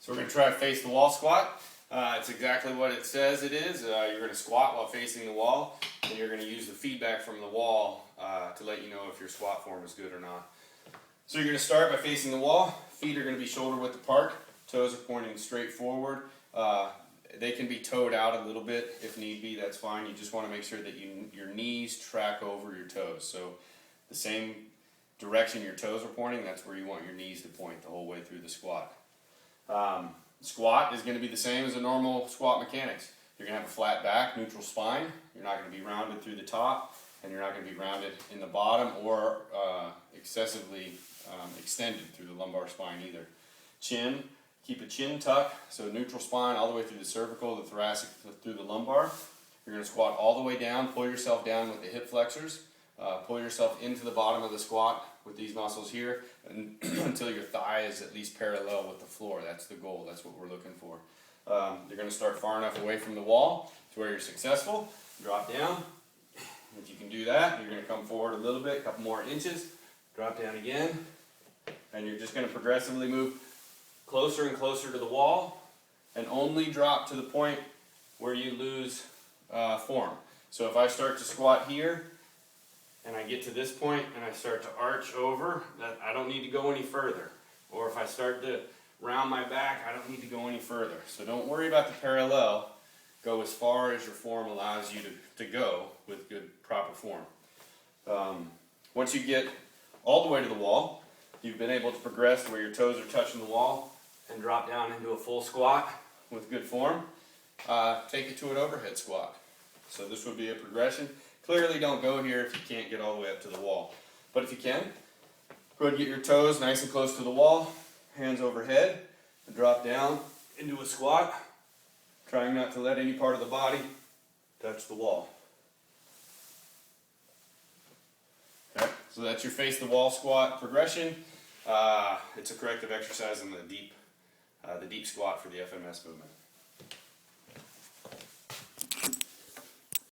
So we're going to try to face the wall squat. It's exactly what it says it is. You're going to squat while facing the wall, and you're going to use the feedback from the wall to let you know if your squat form is good or not. So you're going to start by facing the wall. Feet are going to be shoulder width apart. Toes are pointing straight forward. They can be toed out a little bit if need be. That's fine. You just want to make sure that your knees track over your toes. So the same direction your toes are pointing, that's where you want your knees to point the whole way through the squat. Squat is going to be the same as a normal squat mechanics. You're going to have a flat back, neutral spine. You're not going to be rounded through the top, and you're not going to be rounded in the bottom or excessively extended through the lumbar spine either. Chin, keep a chin tuck, so neutral spine all the way through the cervical, the thoracic through the lumbar. You're going to squat all the way down, pull yourself down with the hip flexors. Pull yourself into the bottom of the squat with these muscles here until your thigh is at least parallel with the floor. That's the goal. That's what we're looking for. You're going to start far enough away from the wall to where you're successful. Drop down. If you can do that, you're going to come forward a little bit, a couple more inches. Drop down again. And you're just going to progressively move closer and closer to the wall and only drop to the point where you lose form. So if I start to squat here, and I get to this point and I start to arch over, that I don't need to go any further. Or if I start to round my back, I don't need to go any further. So don't worry about the parallel. Go as far as your form allows you to go with good, proper form. Once you get all the way to the wall, you've been able to progress to where your toes are touching the wall and drop down into a full squat with good form. Take it to an overhead squat. So this would be a progression. Clearly don't go here if you can't get all the way up to the wall. But if you can, go ahead and get your toes nice and close to the wall, hands overhead, and drop down into a squat, trying not to let any part of the body touch the wall. Okay, so that's your face the wall squat progression. It's a corrective exercise in the deep squat for the FMS movement.